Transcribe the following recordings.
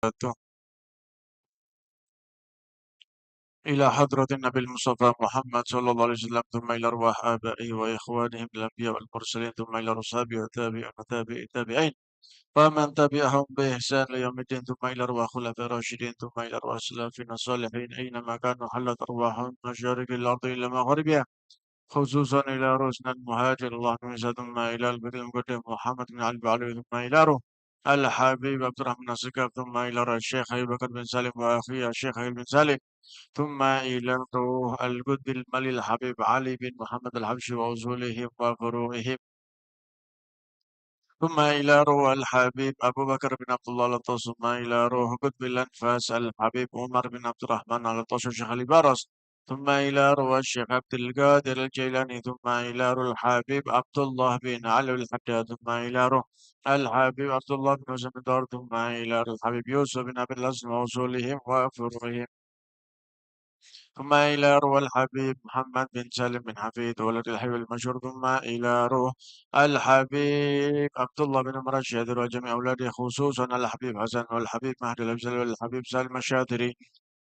وبركاته. إلى حضرة النبي المصطفى محمد صلى الله عليه وسلم، ثم إلى أرواح آبائه وإخوانهم الأنبياء والمرسلين، ثم إلى أصحابه وتابعين وتابعي التابعين فمن تبعهم بإحسان ليوم الدين، ثم إلى أرواح خلفاء الراشدين، ثم إلى أرواح سلفنا الصالحين أينما كانوا حلت أرواحهم من مشارق الأرض إلى مغربها، خصوصا إلى رسل المهاجر الله موسى، ثم إلى البيت المقدم محمد بن علي علي، ثم إلى روح الحبيب عبد الرحمن السكاف، ثم إلى روح الشيخ أبي بكر بن سالم وأخيه الشيخ أبي بن سالم، ثم إلى روح القطب الملي الحبيب علي بن محمد الحبشي وأصولهم وفروعهم، ثم إلى روح الحبيب أبو بكر بن عبد الله العطاس، ثم إلى روح قطب الأنفاس الحبيب عمر بن عبد الرحمن العطاس الشيخ البارس، ثم إلى روح الشيخ عبد القادر الجيلاني، ثم إلى روح الحبيب عبد الله بن علي الحجاج، ثم إلى روح الحبيب عبد الله بن زمدار، ثم إلى روح الحبيب يوسف بن أبي الحسن وأصولهم وفروعهم، ثم إلى روح الحبيب محمد بن سالم بن حفيد ولد الحبيب المشهور، ثم إلى روح الحبيب عبد الله بن عمر الشاذلي وجميع أولاده، خصوصا الحبيب حسن والحبيب مهدي الأفزل والحبيب سالم الشاذلي،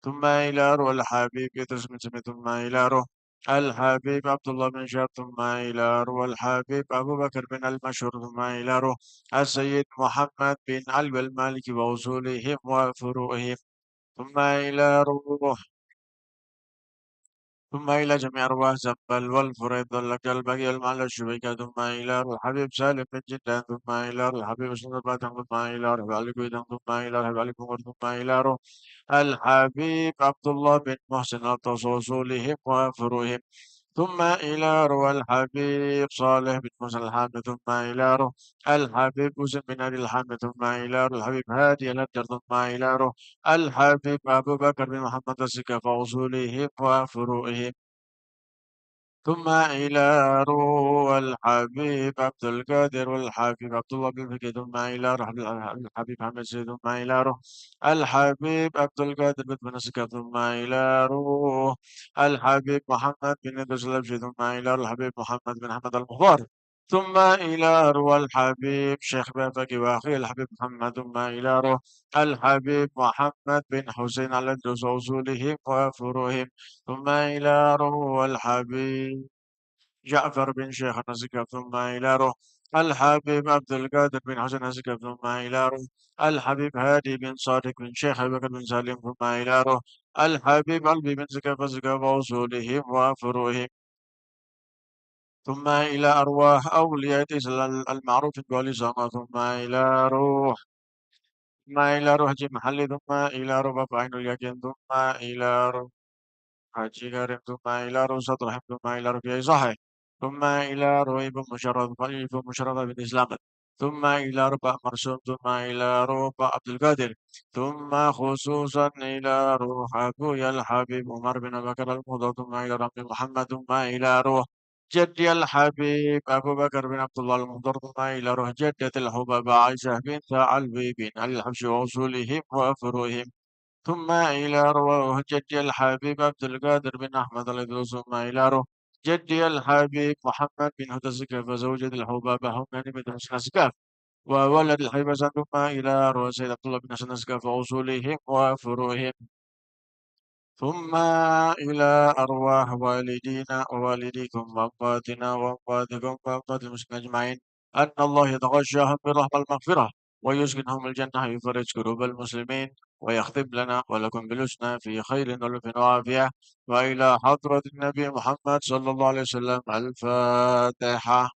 ثم إلى روح الحبيب يدرس بن سمي، ثم إلى روح الحبيب عبد الله بن شهاب، ثم إلى روح الحبيب أبو بكر بن المشهور، ثم إلى روح السيد محمد بن علي المالكي وأصولهم وفروعهم، ثم إلى روح ثم إلى جميع أرواح زبل والفريد واللقى البقي المعلى الشبيكة، ثم إلى روح الحبيب سالم بن جدا، ثم إلى روح الحبيب سند الباتن، ثم إلى روح علي قيدان، ثم إلى روح علي كمر، ثم إلى روح الحبيب عبد الله بن محسن التصوصولهم وفروهم، ثم إلى روح الحبيب صالح بن موسى الحامد، ثم إلى روح الحبيب مسلم بن علي الحامد، ثم إلى روح الحبيب هادي الأبدر، ثم إلى روح الحبيب أبو بكر بن محمد السكة فأصولهم وفروعهم، ثم إلى روح الحبيب عبد القادر والحبيب عبد الله بن فقيه، ثم إلى روح الحبيب محمد سيد، ثم إلى روح الحبيب عبد القادر بن مسكة، ثم إلى روح الحبيب محمد بن إدريس الأبشي، ثم إلى روح الحبيب محمد بن أحمد المختار، ثم إلى روح الحبيب شيخ بافقي وأخيه الحبيب محمد، ثم إلى روح الحبيب محمد بن حسين على الدوس وأصولهم وفروعهم، ثم إلى روح الحبيب جعفر بن شيخ نسكب، ثم إلى روح الحبيب عبد القادر بن حسن نسكب، ثم إلى روح الحبيب هادي بن صادق بن شيخ أبي بكر بن سالم، ثم إلى روح الحبيب علي بن زكاف زكاف وأصولهم وفروعهم، ثم إلى أرواح أولياء المعروف بولسانه، ثم إلى روح جي محلي، ثم إلى روح بابا عين اليقين، ثم إلى روح حاجي كريم، ثم إلى روح سطر رحم، ثم إلى روح ياي صحيح، ثم إلى روح ابن مشرف ابن مشرف بن إسلام، ثم إلى روح مرسوم، ثم إلى روح عبد القادر، ثم خصوصا إلى روح أبويا الحبيب عمر بن بكر المضر، ثم إلى رب محمد، ثم إلى روح جدي الحبيب أبو بكر بن عبد الله المضر، ثم إلى روح جدة الحبابة عائشة بنت علوي بن علي الحبشي وأصولهم وفروعهم، ثم إلى روح جدي الحبيب عبد القادر بن أحمد الإدريس، ثم إلى روح جدي الحبيب محمد بن هدى السكاف وزوجة الحبابة همام بن حسن السكاف وولد الحبيب حسن، ثم إلى روح سيد عبد الله بن حسن السكاف وأصولهم وفروعهم، ثم إلى أرواح والدينا ووالديكم وأمواتنا وأمواتكم وأموات المسلمين أجمعين، أن الله يتغشاهم بالرحمة المغفرة ويسكنهم الجنة، يفرج كروب المسلمين ويختم لنا ولكم بالحسنى في خير ولطف وعافية، وإلى حضرة النبي محمد صلى الله عليه وسلم الفاتحة.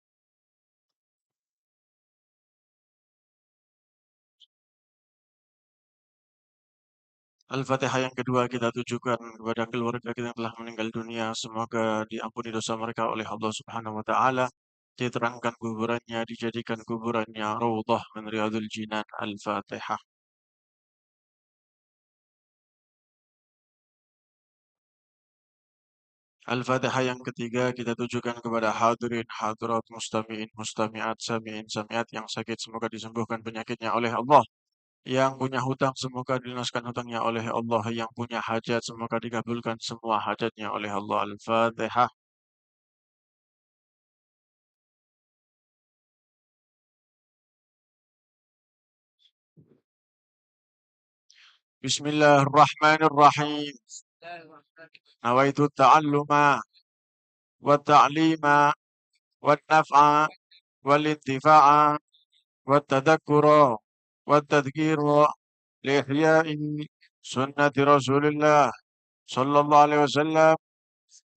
Al-Fatihah yang kedua kita tujukan kepada keluarga kita yang telah meninggal dunia. Semoga diampuni dosa mereka oleh Allah Subhanahu wa taala. Diterangkan kuburannya, dijadikan kuburannya raudhah min riyadil jinan. Al-Fatihah. Al-Fatihah yang ketiga kita tujukan kepada hadirin, hadirat, mustami'in, mustami'at, sami'in, sami'at yang sakit semoga disembuhkan penyakitnya oleh Allah. Yang punya hutang semoga dilunaskan hutangnya oleh Allah. Yang punya hajat semoga dikabulkan semua hajatnya oleh Allah. Al-Fatihah. Bismillahirrahmanirrahim. Nawaitu ta'alluma wa ta'lima wa naf'a wal intifa'a wa tadakkura wa tadhkira li ihya'i sunnati Rasulillah sallallahu alaihi wasallam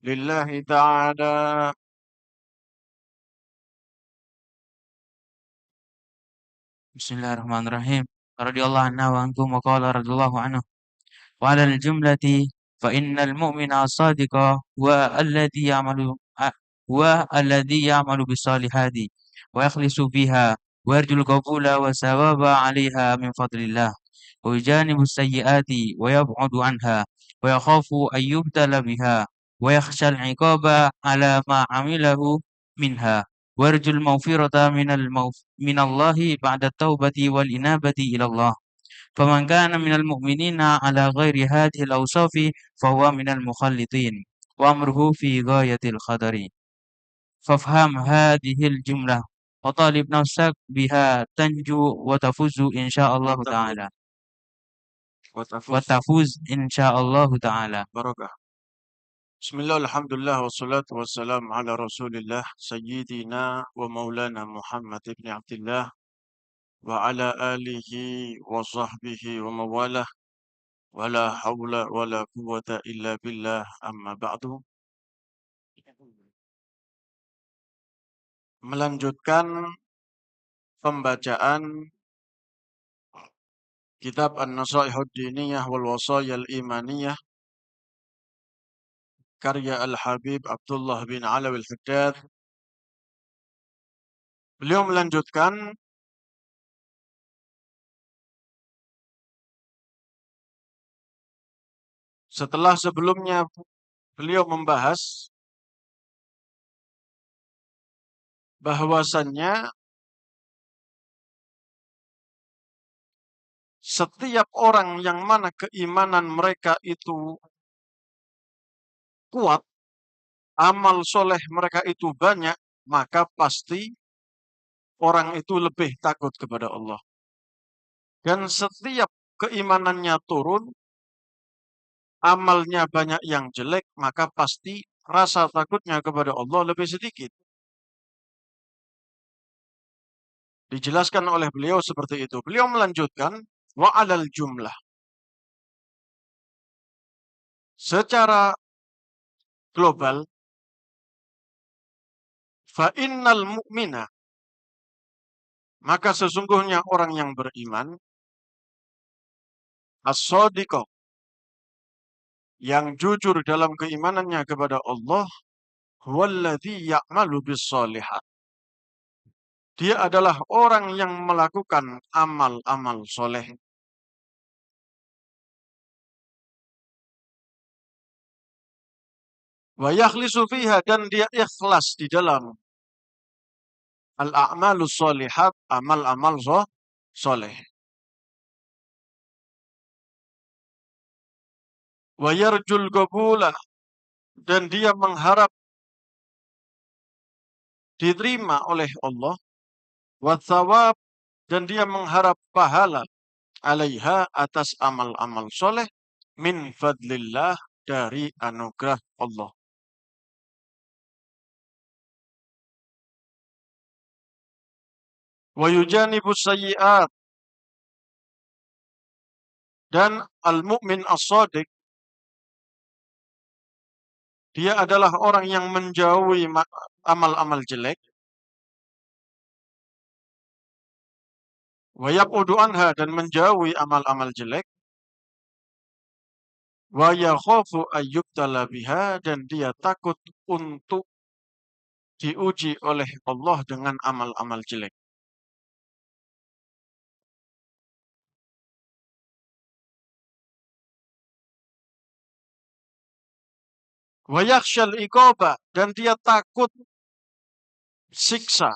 lillahi ta'ala. Bismillahirrahmanirrahim. Radhiyallahu anhu wa ankum wa qala radhiyallahu anhu. Wa 'alal jumlati fa innal mu'mina as-sadiqa wa alladhi ya'malu bis-salihati wa yakhlisu fiha wa yarjul qabula wa sawaba 'alaiha min fadlillah wa yujanibu as-sayyi'ati wa yab'udu 'anha wa yakhafu an yubtala biha wa yakhsha al-'iqaba 'ala ma 'amilahu minha wa yarjul maghfirata minallahi ba'da at-taubati wal inabati ila Allah. فمن كان من المؤمنين على غير هذه الأوصاف فهو من المخلطين وأمره في غاية الخطر فافهم هذه الجملة وطالب نفسك بها تنجو وتفوز إن شاء الله تعالى وتفوز إن شاء الله تعالى. Barakah. Bismillah, alhamdulillah, wassalatu wassalamu ala rasulillah Sayyidina wa maulana Muhammad ibn Abdullah wa ala alihi wa sahbihi wa mawalah wa la hawla wa la quwwata illa billah amma ba'du. Melanjutkan pembacaan kitab An-Nasaihud Diniyah wal Wasayal Imaniyah karya Al-Habib Abdullah bin Alawi Al-Haddad. Beliau melanjutkan setelah sebelumnya beliau membahas bahwasannya setiap orang yang mana keimanan mereka itu kuat, amal soleh mereka itu banyak, maka pasti orang itu lebih takut kepada Allah. Dan setiap keimanannya turun, amalnya banyak yang jelek, maka pasti rasa takutnya kepada Allah lebih sedikit. Dijelaskan oleh beliau seperti itu. Beliau melanjutkan, wa alal jumlah. Secara global, fa innal mu'mina, maka sesungguhnya orang yang beriman, as-sadiqah, yang jujur dalam keimanannya kepada Allah, huwallazi ya'malu bis-shalihat. Dia adalah orang yang melakukan amal-amal soleh. Wa yakhlisu fiha, dan dia ikhlas di dalam al-a'malus sholihat, amal-amal soleh. Wa yarjul qabula, dan dia mengharap diterima oleh Allah. Wa thawab, dan dia mengharap pahala alaiha, atas amal-amal soleh, min fadlillah, dari anugerah Allah. Wa yujanibu sayyi'at, dan al-mu'min as-sadiq, dia adalah orang yang menjauhi amal-amal jelek. Wa yab'udu anha, dan menjauhi amal-amal jelek. Wa yakhafu ayyubtala biha, dan dia takut untuk diuji oleh Allah dengan amal-amal jelek. Wa yakhshal iqaba, dan dia takut siksa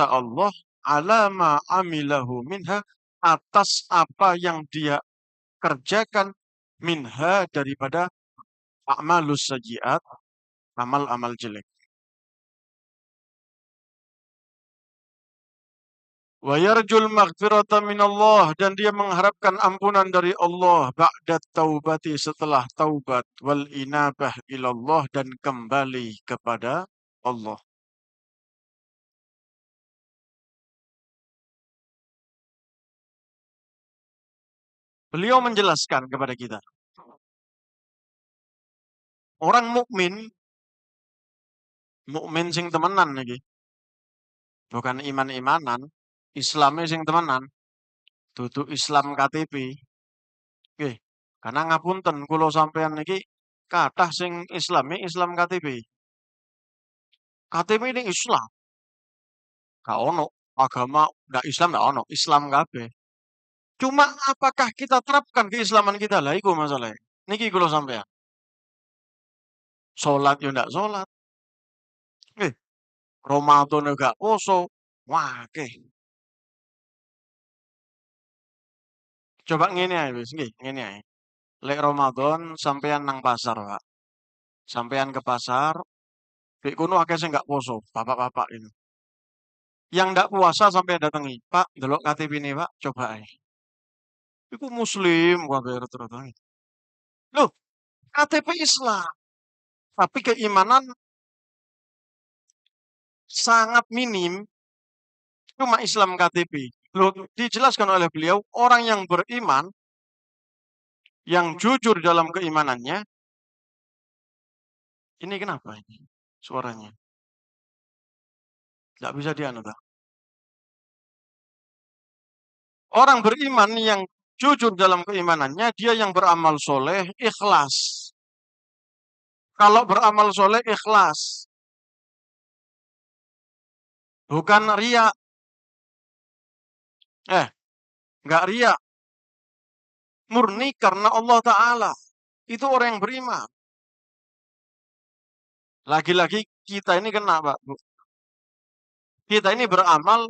Allah, ala ma amilahu minha, atas apa yang dia kerjakan, minha, daripada a'malus sayyi'at, amal-amal jelek. Wa yarjul maghfirata minallah, dan dia mengharapkan ampunan dari Allah ba'da taubati, setelah taubat, wal inabah ilallah, dan kembali kepada Allah. Beliau menjelaskan kepada kita, orang mukmin, mukmin sing temenan iki, bukan iman-imanan, Islamnya sing temenan, dudu Islam KTP. Nggih, karena ngapunten kula sampeyan niki kathah sing Islame Islam KTP. KTP ini Islam, gak ono agama ndak Islam, gak ono, Islam kabeh. Cuma apakah kita terapkan keislaman kita lah iku masalahnya. Niki kula sampeyan. Salat yo ndak salat. Eh, Ramadan yo gak poso. Wah, oke. Coba ngene ae wis, nggih, ngene ae. Lek Ramadan sampeyan nang pasar, Pak. Sampeyan ke pasar, di kono akeh sing gak poso, bapak-bapak ini. Yang ndak puasa sampai datangi, Pak, delok KTP ini, Pak, coba ae. Iku muslim kabeh rata-rata. Loh, KTP Islam, tapi keimanan sangat minim, cuma Islam KTP. Loh, dijelaskan oleh beliau, orang yang beriman, yang jujur dalam keimanannya, ini kenapa ini suaranya? Nggak bisa dianu tak? Orang beriman yang jujur dalam keimanannya, dia yang beramal soleh, ikhlas. Kalau beramal soleh, ikhlas. Bukan ria. Eh, nggak ria. Murni karena Allah Ta'ala. Itu orang yang beriman. Lagi-lagi kita ini kena, Pak. Bu. Kita ini beramal,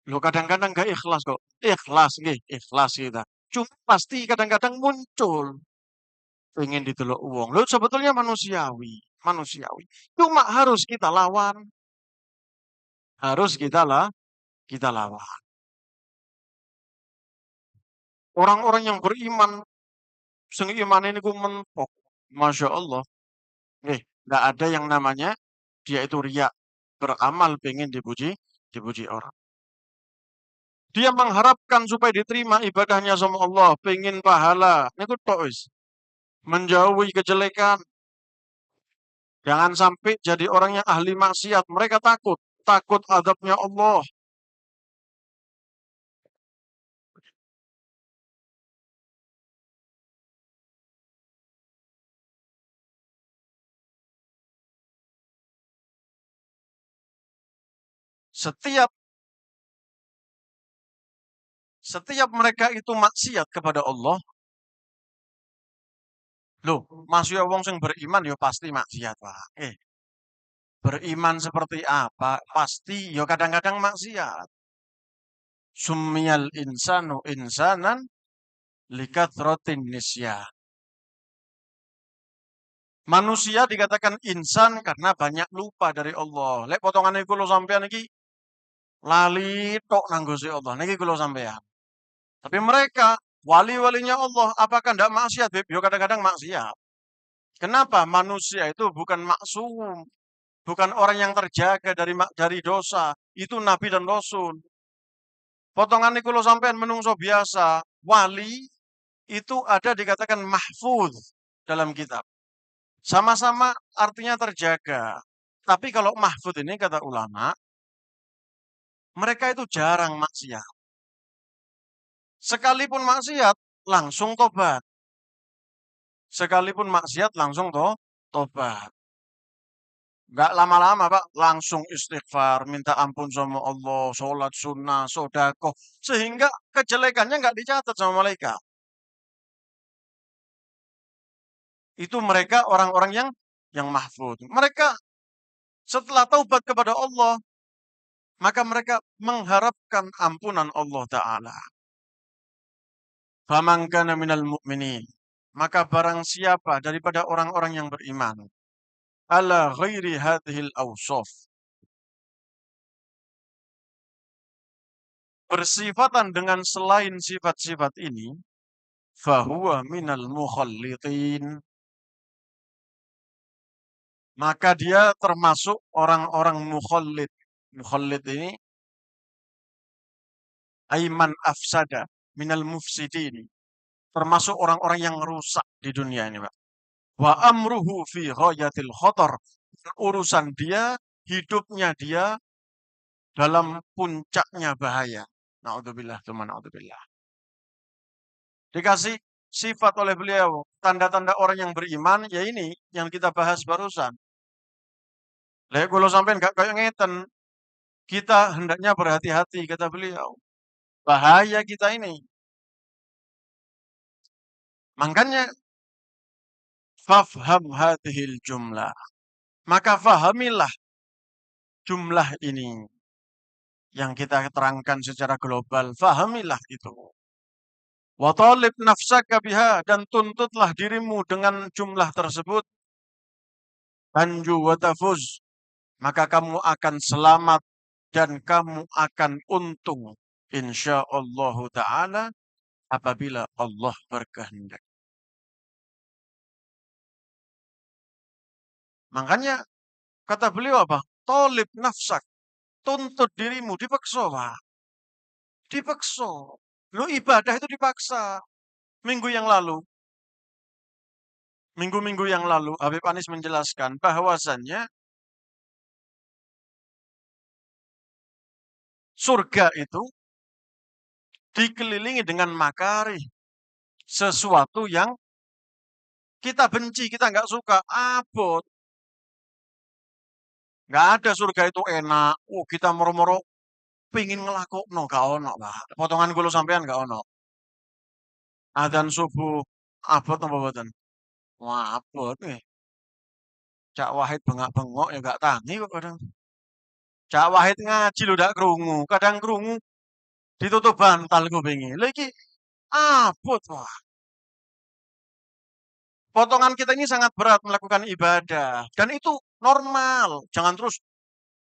loh kadang-kadang gak ikhlas kok. Ikhlas, nggih, ikhlas kita. Cuma pasti kadang-kadang muncul. Pengen ditelok uang. Loh sebetulnya manusiawi. Manusiawi. Cuma harus kita lawan. Harus kita lawan. Orang-orang yang beriman, sing iman ini ku mentok. Masya Allah. Nggak ada yang namanya dia itu riak. Beramal pengen dipuji, dipuji orang. Dia mengharapkan supaya diterima ibadahnya sama Allah, pengen pahala. Ini ku tok wis. Menjauhi kejelekan. Jangan sampai jadi orang yang ahli maksiat. Mereka takut, takut adabnya Allah. Setiap setiap mereka itu maksiat kepada Allah, loh, masih wong sing beriman ya pasti maksiat, Pak. Beriman seperti apa? Pasti ya kadang-kadang maksiat. Sumiyal insanu insanan likathrotin nisyan. Manusia dikatakan insan karena banyak lupa dari Allah. Lek potongan iku lo sampean iki lali tok nanggosi Allah. Niki kulo sampean. Tapi mereka wali-walinya Allah, apakah ndak maksiat? Yo kadang-kadang maksiat. Kenapa? Manusia itu bukan maksum, bukan orang yang terjaga dari dosa. Itu nabi dan rasul. Potongan niku lo sampean menungso biasa. Wali itu ada dikatakan mahfuz dalam kitab. Sama-sama artinya terjaga. Tapi kalau mahfud ini kata ulama, mereka itu jarang maksiat. Sekalipun maksiat, langsung tobat. Sekalipun maksiat, langsung tobat. Gak lama-lama Pak, langsung istighfar, minta ampun sama Allah, sholat sunnah, sodakoh. Sehingga kejelekannya gak dicatat sama malaikat. Itu mereka orang-orang yang mahfud. Mereka setelah taubat kepada Allah, maka mereka mengharapkan ampunan Allah Ta'ala. Faman kana minal mu'minin. Maka barang siapa daripada orang-orang yang beriman. Ala ghairi hadhil awsaf. bersifatan dengan selain sifat-sifat ini, fahuwa minal mukhallitin. Maka dia termasuk orang-orang mukhallid. Mukhallid ini aiman afsada minal mufsidin. Termasuk orang-orang yang rusak di dunia ini, Pak. Wa amruhu fi ghayatil khatar. Urusan dia, hidupnya dia dalam puncaknya bahaya. Na'udzubillah, tsumma na'udzubillah. Dikasih sifat oleh beliau, tanda-tanda orang yang beriman, ya ini yang kita bahas barusan. Lah kalau sampai enggak kayak ngeten, kita hendaknya berhati-hati, kata beliau. Bahaya kita ini. Makanya fafham hadhil jumlah. Maka fahamilah jumlah ini yang kita terangkan secara global. Fahamilah itu. Wa talib nafsaka biha, dan tuntutlah dirimu dengan jumlah tersebut. Tanju wa tafuz, maka kamu akan selamat dan kamu akan untung insyaallah taala apabila Allah berkehendak. Makanya kata beliau apa? Talib nafsak, tuntut dirimu, dipaksa, Pak. Dipaksa. Lu ibadah itu dipaksa. Minggu-minggu yang lalu, Habib Anis menjelaskan bahwasannya surga itu dikelilingi dengan makarih, sesuatu yang kita benci, kita nggak suka, abot. Nggak ada surga itu enak. Kita moro-moro pingin ngelakokno, gak ono, Pak. Potongan kulo sampean gak ono. Adzan subuh abot apa boten? Wah, abot nih. Cak Wahid bengak-bengok ya gak tangi kok kadang. Cak Wahid ngaji lho dak krungu, kadang krungu ditutup bantal kupinge. Lha iki abot, wah. Potongan kita ini sangat berat melakukan ibadah dan itu normal. Jangan terus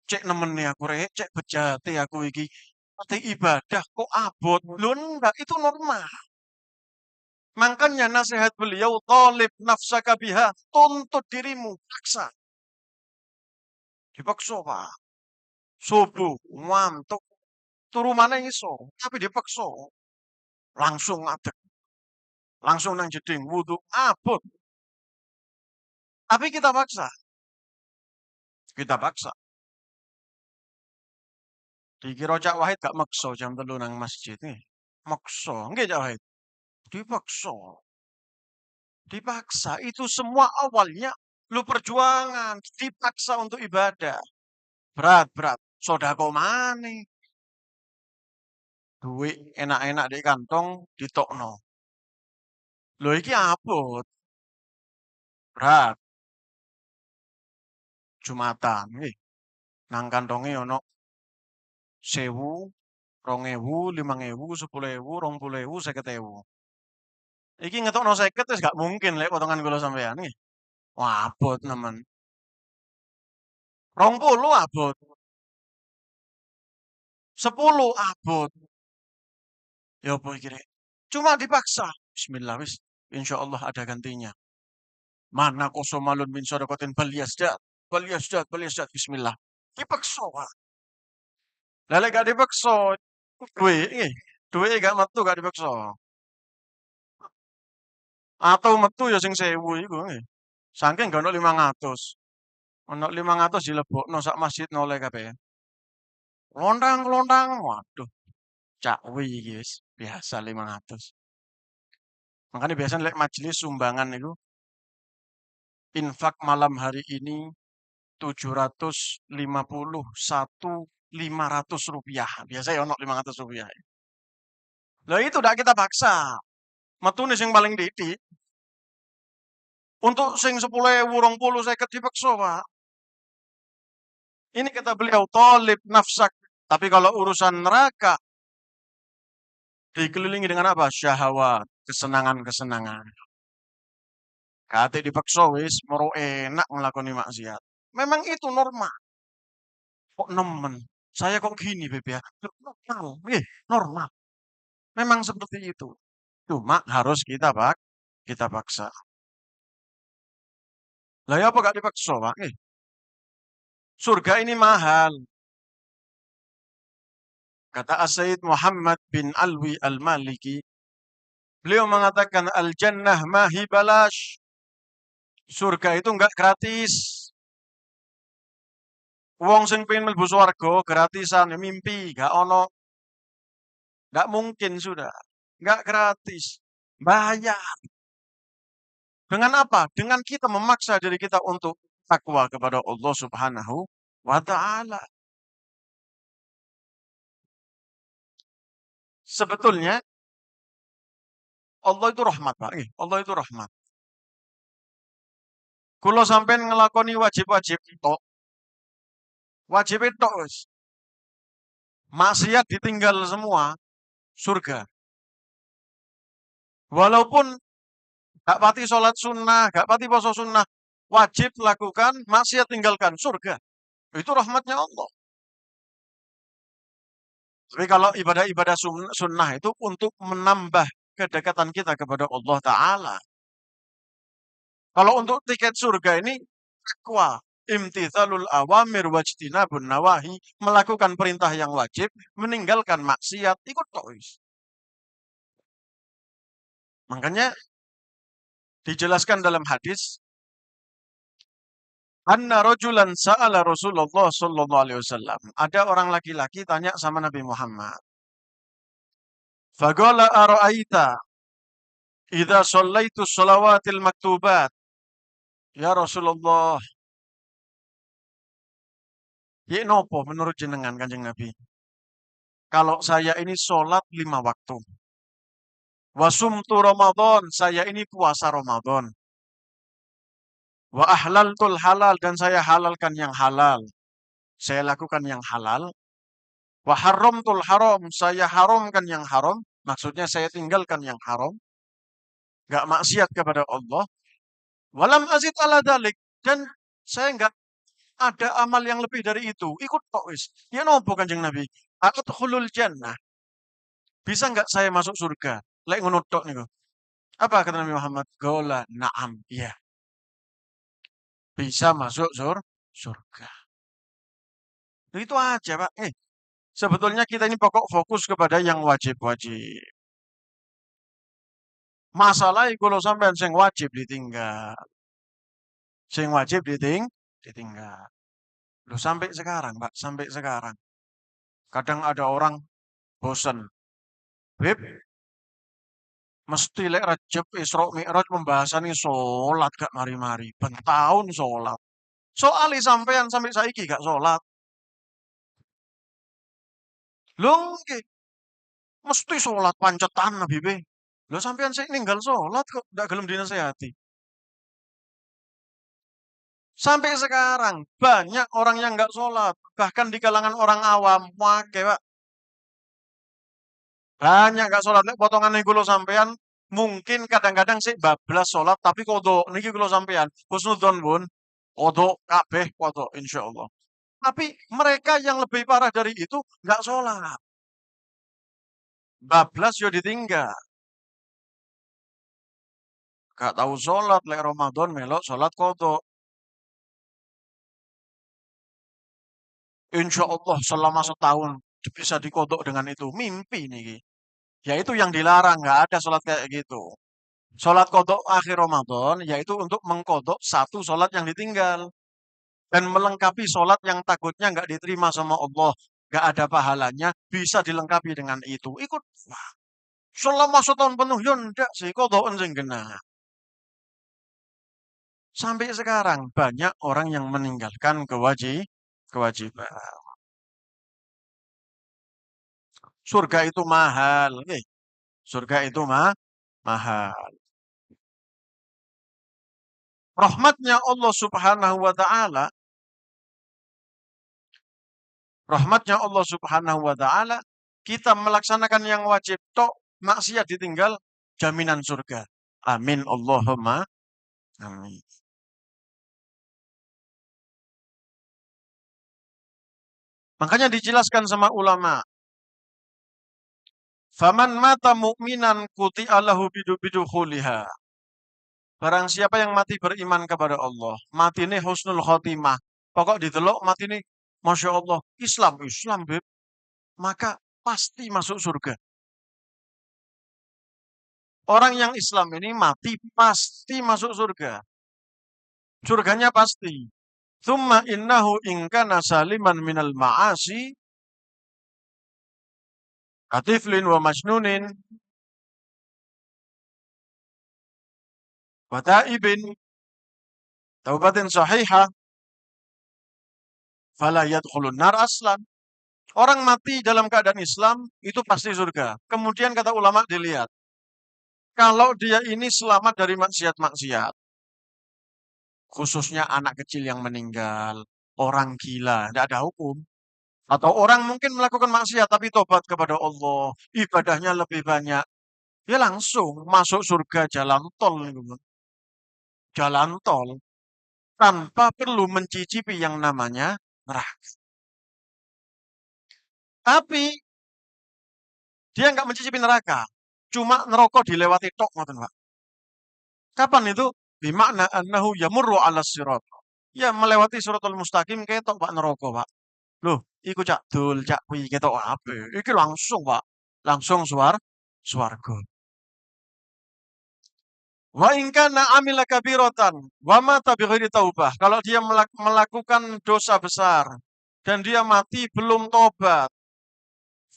cek nemeni aku rek, cek bejate aku iki. Ate ibadah kok abot. Lho enggak, itu normal. Makanya nasihat beliau, talib nafsaka biha, tuntut dirimu, paksa. Dipaksa, Pak. Subuh, ngantuk, turu mana iso, tapi dipaksa. Langsung ngadeg, langsung nang jeding, wudu, abot. Tapi kita paksa. Kita paksa. Dikira Cak Wahid gak maksa jam 3 nang masjid nih. Maksa, nggih Cak Wahid. Dipaksa. Dipaksa. Itu semua awalnya lu perjuangan, dipaksa untuk ibadah. Berat. Sodako maneh. Duit enak-enak di kantong ditokno. Lho iki abot. Berat. Jumatan nggih. Nang kantonge ono 1.000, 2.000, 5.000, 10.000, 20.000, 50.000. Iki ngetokno 50 wis gak mungkin lek potongan kula sampean nggih. Wah, abot nemen. 20 abot. 10 abot. Ya apa iki rek? Cuma dipaksa. Bismillah wis, insyaallah ada gantinya. Mana kosomalun min sadaqatin bal yasdad. Bismillah. Dipaksa, Pak. Lah lek gak dipaksa, duwe nggih, duwe gak metu gak dipaksa. Atau metu ya sing 1.000 iku nggih. Saking gak ono 500. Ono 500 dilebokno sak masjid noleh kabeh. Lontang-lontang, waduh. Cakwi iki wis biasa 500. Makanya biasanya lek majelis sumbangan itu infak malam hari ini 751.500 rupiah. Biasa ya ono 500 rupiah. Lah itu udah kita paksa. Metune sing paling didik. Untuk sing 10.000, 20, 50 dipaksa, Pak. Ini kata beliau, talib nafsak. Tapi kalau urusan neraka, dikelilingi dengan apa? Syahwat, kesenangan-kesenangan. Kate dipaksa wis moro enak nglakoni maksiat. Memang itu normal. Kok nemen? Saya kok gini, Beb ya? Normal, normal. Memang seperti itu. Cuma harus kita paksa. Lah ya apa gak dipaksa, Pak? Surga ini mahal. Kata As-Sayyid Muhammad bin Alwi Al-Maliki, beliau mengatakan al-jannah mahi balash. Surga itu enggak gratis. Wong sing pengen mlebu swarga gratisan ya mimpi, gak ono. Gak mungkin sudah. Gak gratis. Bayar. Dengan apa? Dengan kita memaksa diri kita untuk takwa kepada Allah Subhanahu wa taala. Sebetulnya Allah itu rahmat, Pak. Allah itu rahmat. Kula sampean ngelakoni wajib-wajib itu, wajib itu wis. Maksiat ditinggal semua, surga. Walaupun gak pati sholat sunnah, gak pati poso sunnah, wajib lakukan, maksiat tinggalkan, surga. Itu rahmatnya Allah. Tapi kalau ibadah-ibadah sunnah itu untuk menambah kedekatan kita kepada Allah Ta'ala. Kalau untuk tiket surga ini, takwa, imtithalul awamir wajtinabun nawahi, melakukan perintah yang wajib, meninggalkan maksiat, ikut tois. Makanya dijelaskan dalam hadis, anna rajulan sa'ala Rasulullah sallallahu alaihi wasallam. Ada orang laki-laki tanya sama Nabi Muhammad. Faqala ara'aita idza shallaitu shalawatil maktubat. Ya Rasulullah, ya nopo menurut jenengan Kanjeng Nabi? Kalau saya ini sholat 5 waktu. Wasumtu Ramadan, saya ini puasa Ramadan. Wa ahlaltul halal, dan saya halalkan yang halal. Saya lakukan yang halal. Wa haramtul haram, saya haramkan yang haram. Maksudnya saya tinggalkan yang haram. Gak maksiat kepada Allah. Walam azid ala dalik, dan saya nggak ada amal yang lebih dari itu. Ikut tok wis. Ya nopo Kanjeng Nabi? Adkhulul jannah. Bisa nggak saya masuk surga? Lek ngono tok niku. Apa kata Nabi Muhammad? Gola na'am. Iya, bisa masuk surga. Itu aja, Pak. Sebetulnya kita ini pokok fokus kepada yang wajib-wajib. Masalah kalau sampean sing wajib ditinggal. Sing wajib ditinggal. Loh, sampai sekarang, Pak, sampai sekarang. Kadang ada orang bosen. Beb, mesti lek Rajab Isra Mi'raj pembahasan ini sholat gak mari-mari. Ben tahun sholat. Soalnya sampean sampai saiki gak sholat. Loh, mesti sholat pancetan Nabi be. Loh, sampean sih ninggal sholat kok gak gelem dinasehati. Sampai sekarang banyak orang yang nggak sholat, bahkan di kalangan orang awam, wake Pak. Banyak nggak sholat. Nek potongan kulo sampean mungkin kadang-kadang sih bablas sholat, tapi kodo niki kulo sampean husnudon pun kodo kabeh kodo insya Allah. Tapi mereka yang lebih parah dari itu nggak sholat, bablas yo ditinggal. Gak tahu sholat, lek Ramadan melok sholat kodo. Insya Allah selama setahun bisa dikodok dengan itu. Mimpi nih. Yaitu yang dilarang, nggak ada sholat kayak gitu. Sholat kodok akhir Ramadan, yaitu untuk mengkodok satu sholat yang ditinggal. Dan melengkapi sholat yang takutnya nggak diterima sama Allah. Nggak ada pahalanya, bisa dilengkapi dengan itu. Ikut. Wah, selama setahun penuh, ya enggak sih, kodokan sing genah. Sampai sekarang, banyak orang yang meninggalkan kewajiban. Surga itu mahal. Surga itu mahal. Rahmatnya Allah Subhanahu wa taala, rahmatnya Allah Subhanahu wa taala, kita melaksanakan yang wajib tok, maksiat ditinggal, jaminan surga. Amin Allahumma amin. Makanya dijelaskan sama ulama. Faman mata mu'minan kuti'a lahu bidukhuliha. Barang siapa yang mati beriman kepada Allah, mati ini husnul khotimah. Pokok didelok mati ini, Masya Allah, Islam, Islam, Beb. Maka pasti masuk surga. Orang yang Islam ini mati pasti masuk surga. Surganya pasti. Thumma innahu inkana saliman minal ma'asi katiflin wa majnunin wa taibin taubatin sahihah fala yadkhulun nar aslan. Orang mati dalam keadaan Islam itu pasti surga. Kemudian kata ulama dilihat. Kalau dia ini selamat dari maksiat-maksiat. Khususnya anak kecil yang meninggal. Orang gila. Tidak ada hukum. Atau orang mungkin melakukan maksiat tapi tobat kepada Allah. Ibadahnya lebih banyak. Ya langsung masuk surga jalan tol. Jalan tol. Tanpa perlu mencicipi yang namanya neraka. Tapi dia nggak mencicipi neraka. Cuma neraka dilewati tok, ngoten, Pak. Kapan itu? Bimakna annahu yamurru ala sirat. Ya melewati suratul mustaqim ketok Pak neraka, Pak. Loh, iku cak dul, cak kuwi ketok apa? Iki langsung, Pak. Langsung swarga. Wa in kana amila kabiratan wa mata bighairi taubah. Kalau dia melakukan dosa besar dan dia mati belum tobat,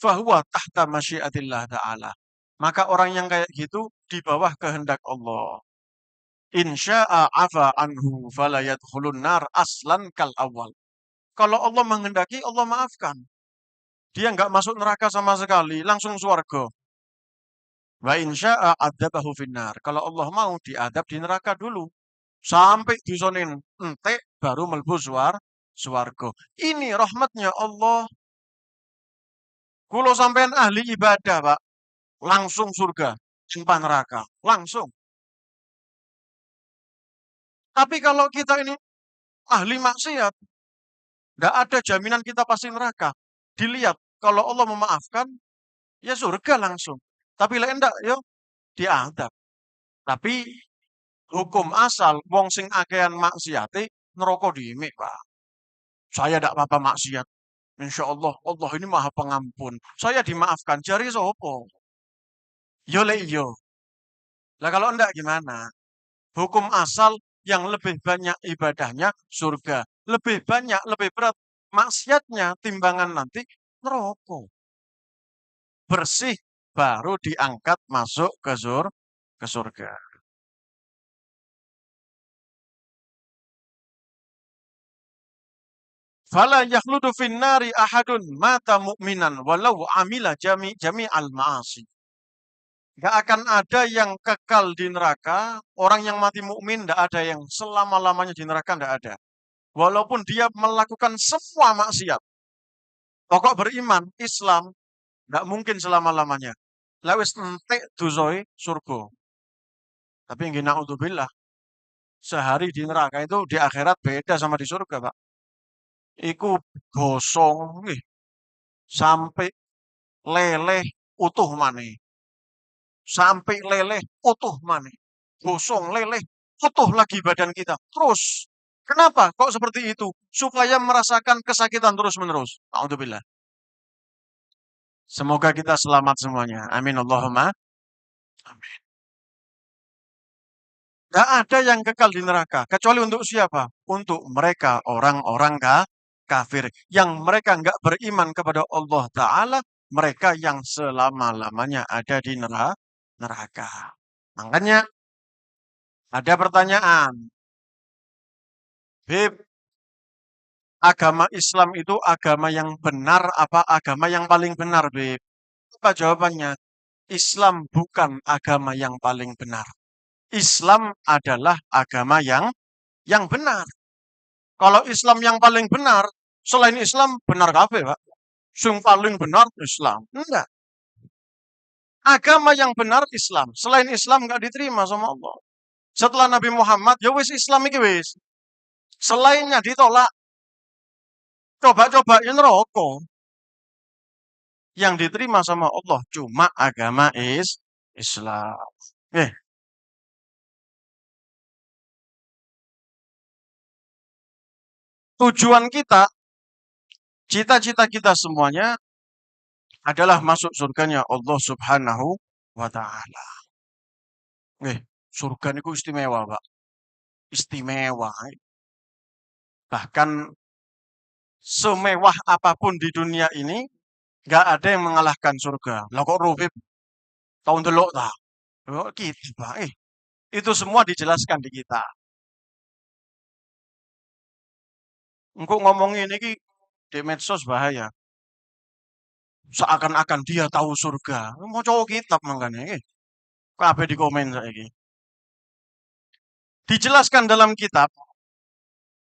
fahuwa tahta masyiatillah ta'ala. Maka orang yang kayak gitu di bawah kehendak Allah. Insya'a afa anhu fala yadkhulun nar aslan kal awal. Kalau Allah menghendaki, Allah maafkan. Dia nggak masuk neraka sama sekali, langsung surga. Wa insya'a adzabahu finnar. Kalau Allah mau diadab di neraka dulu. Sampai disonin entek baru melbu swarga. Ini rahmatnya Allah. Kulo sampean ahli ibadah, Pak. Langsung surga, tanpa neraka. Langsung. Tapi kalau kita ini ahli maksiat, tidak ada jaminan kita pasti neraka. Dilihat, kalau Allah memaafkan, ya surga langsung. Tapi lain enggak, yo diadab. Tapi hukum asal, wong sing akean maksiate, neraka diimik, Pak. Saya tidak apa-apa maksiat. Insya Allah, Allah ini maha pengampun. Saya dimaafkan, jari sopo. Yo le yo. Lah kalau enggak gimana? Hukum asal yang lebih banyak ibadahnya surga. Lebih banyak, lebih berat maksiatnya timbangan nanti neraka. Bersih baru diangkat masuk ke surga. Fala yakhludu finnari ahadun mata mu'minan walau amila jami al ma'asi. Gak akan ada yang kekal di neraka. Orang yang mati mukmin tidak ada yang selama-lamanya di neraka, tidak ada. Walaupun dia melakukan semua maksiat. Pokok beriman, Islam, tidak mungkin selama-lamanya. Lewis entek duzoi surga. Tapi nggih naudzubillah. Sehari di neraka itu di akhirat beda sama di surga, Pak. Iku gosong sampai leleh utuh maneh. Sampai leleh utuh maneh. Gosong leleh utuh lagi badan kita. Terus kenapa kok seperti itu? Supaya merasakan kesakitan terus-menerus. Alhamdulillah. Semoga kita selamat semuanya. Amin Allahumma. Amin. Gak ada yang kekal di neraka. Kecuali untuk siapa? Untuk mereka orang-orang kafir. Yang mereka nggak beriman kepada Allah Ta'ala. Mereka yang selama-lamanya ada di neraka. Makanya ada pertanyaan. Beb, agama Islam itu agama yang benar apa agama yang paling benar, Beb? Apa jawabannya? Islam bukan agama yang paling benar. Islam adalah agama yang benar. Kalau Islam yang paling benar, selain Islam benar kabeh, Pak. Yang paling benar Islam. Enggak. Agama yang benar Islam. Selain Islam enggak diterima sama Allah. Setelah Nabi Muhammad, ya wis Islam iki wis. Selainnya ditolak. Coba-cobain rokok. Yang diterima sama Allah cuma agama Islam. Eh, tujuan kita, cita-cita kita semuanya adalah masuk surganya Allah Subhanahu wa Ta'ala. Surga itu istimewa, Pak. Istimewa. Bahkan semewah apapun di dunia ini, nggak ada yang mengalahkan surga. Lah kok Rufib tahun delok ta? Oh, gitu, Pak. Itu semua dijelaskan di kita. Engko ngomongin ini di medsos bahaya. Seakan-akan dia tahu surga. Mau cowok kitab makanya. Kabeh di komen saiki. Dijelaskan dalam kitab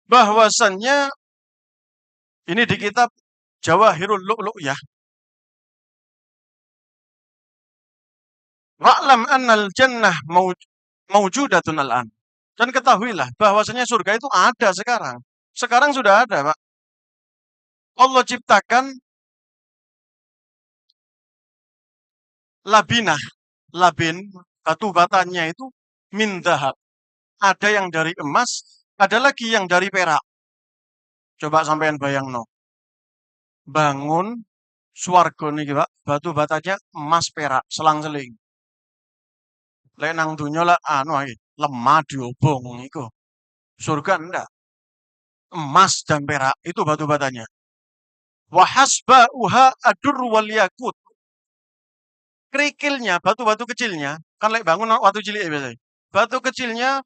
bahwasannya ini di kitab Jawahirul Lu'lu' ya. Wa'lam annal jannah maujudatun al'an. Dan ketahuilah bahwasanya surga itu ada sekarang. Sekarang sudah ada, Pak. Allah ciptakan labinah, labin, batu batanya itu min dahab. Ada yang dari emas, ada lagi yang dari perak. Coba sampean bayang no. Bangun swarga niki, Pak, batu batanya emas perak, selang-seling. Lek nang dunya lah anu ae, lemah diobong iku. Surga ndak. Emas dan perak itu batu batanya. Wa hasba'uha adur wal yakut. Kerikilnya, batu-batu kecilnya, kan lek bangun waktu cilik ya biasanya. Batu kecilnya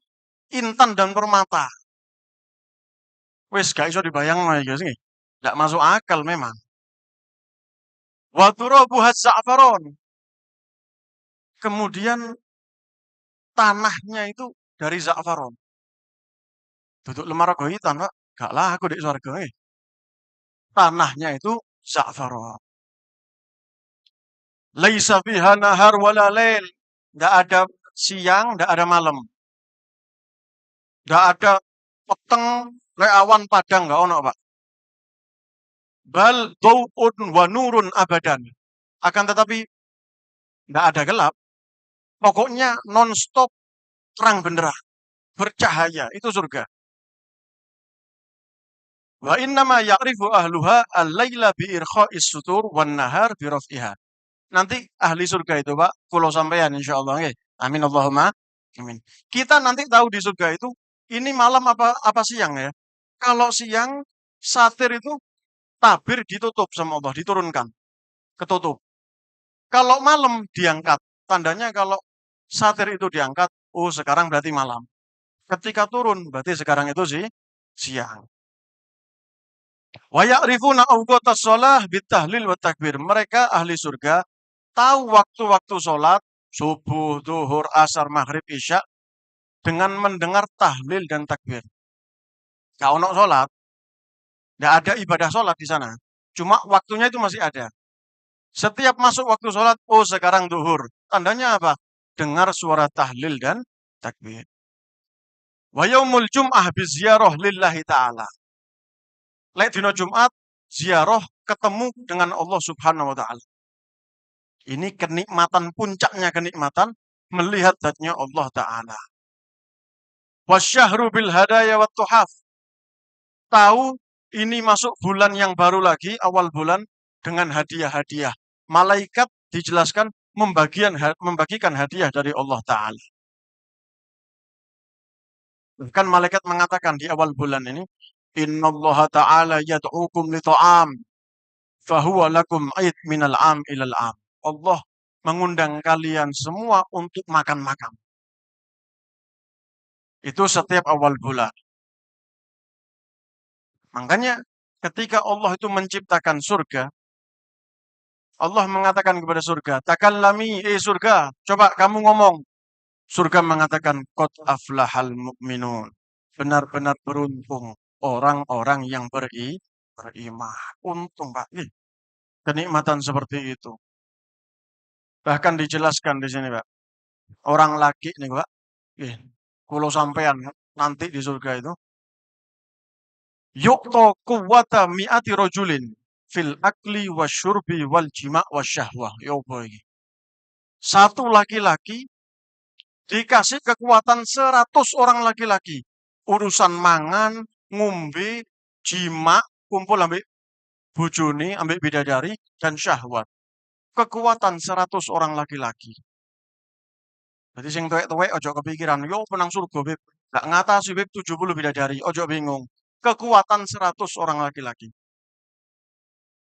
intan dan permata. Wes gak iso dibayangno iki sing. Ndak masuk akal memang. Wa turabuha za'faron. Kemudian tanahnya itu dari za'faron. Duduk lemah rego hitam, Pak. Gak lah aku di surga. Tanahnya itu za'faron. Laisa fiha nahar wala lail. Nggak ada siang, nggak ada malam. Nggak ada peteng, kayak awan padang, nggak ono, Pak. Bal dau'un wa nurun abadan. Akan tetapi nggak ada gelap. Pokoknya non-stop terang benderang. Bercahaya. Itu surga. Wa innama ya'rifu ahluha al-laila bi'irkha'is sutur wan nahar biraf'iha. Nanti ahli surga itu, Pak, kalau sampean insyaallah nggih. Amin Allahumma amin. Kita nanti tahu di surga itu ini malam apa siang ya. Kalau siang satir itu tabir ditutup sama Allah, diturunkan, ketutup. Kalau malam diangkat, tandanya kalau satir itu diangkat, oh sekarang berarti malam. Ketika turun berarti sekarang itu sih siang. Wa ya'rifuna awqatas shalah bitahlil wa takbir. Mereka ahli surga tahu waktu-waktu sholat, subuh, zuhur, asar, maghrib, isya, dengan mendengar tahlil dan takbir. Gak ono sholat, gak ada ibadah sholat di sana. Cuma waktunya itu masih ada. Setiap masuk waktu sholat, oh sekarang zuhur. Tandanya apa? Dengar suara tahlil dan takbir. Wa yaumul jum'ah biziarah lillahi ta'ala. Lek dino Jumat, ziarah ketemu dengan Allah Subhanahu wa Ta'ala. Ini kenikmatan, puncaknya kenikmatan melihat zatnya Allah Ta'ala. Wasyahru bil hadaya wat tuhaf. Tahu ini masuk bulan yang baru lagi, awal bulan dengan hadiah-hadiah. Malaikat dijelaskan membagikan hadiah dari Allah Ta'ala. Bahkan malaikat mengatakan di awal bulan ini, Inna Allah Ta'ala yad'ukum li ta'am, fahuwa lakum aid minal am ilal am. Allah mengundang kalian semua untuk makan-makan. Itu setiap awal bulan. Makanya ketika Allah itu menciptakan surga, Allah mengatakan kepada surga, takallami, surga, coba kamu ngomong. Surga mengatakan, qad aflahal mu'minun. Benar-benar beruntung orang-orang yang beriman. Untung, Pak. Kenikmatan seperti itu. Bahkan dijelaskan di sini, Pak. Orang laki nih, Pak. Kalau sampean nanti di surga itu, yu'ta quwwata mi'ati rajulin fil akli wasyurbi wal jima' wasyahwah. Ya apa iki? Satu laki-laki dikasih kekuatan 100 orang laki-laki. Urusan mangan, ngombe, jima, kumpul ambek bojone, ambek bidadari, dan syahwat. Kekuatan 100 orang laki-laki. Jadi sing tuwek-tuwek ojo kepikiran, yo penang surga beb. Gak ngatasi beb 70 bidadari, ojo bingung. Kekuatan 100 orang laki-laki.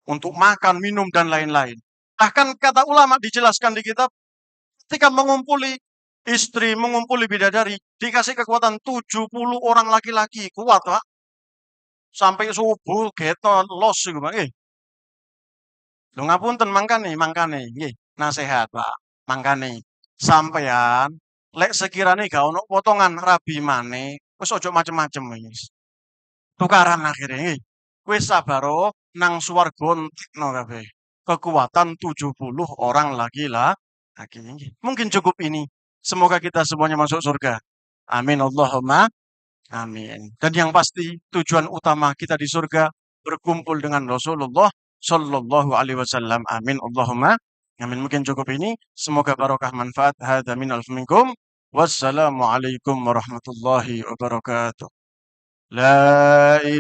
Untuk makan, minum, dan lain-lain. Bahkan kata ulama dijelaskan di kitab, ketika mengumpuli istri, mengumpuli bidadari, dikasih kekuatan 70 orang laki-laki. Kuat, Pak. Sampai subuh, geton, los. Lho ngapunten mangkane, nggih, nasehat, Pak. Mangkane sampeyan lek sekirane gak ono potongan rabi maneh, wis aja macem-macem wis. Tukaran akhire nggih. Wis sabaro nang swarga entekno kabeh. Kekuatan 70 orang laki-laki nggih. Mungkin cukup ini. Semoga kita semuanya masuk surga. Amin Allahumma amin. Dan yang pasti tujuan utama kita di surga berkumpul dengan Rasulullah Shallallahu Alaihi Wasallam. Amin Allahumma amin. Mungkin cukup ini. Semoga barokah manfaat. Hada min alf minkum. Wassalamualaikum warahmatullahi wabarakatuh. La ilaha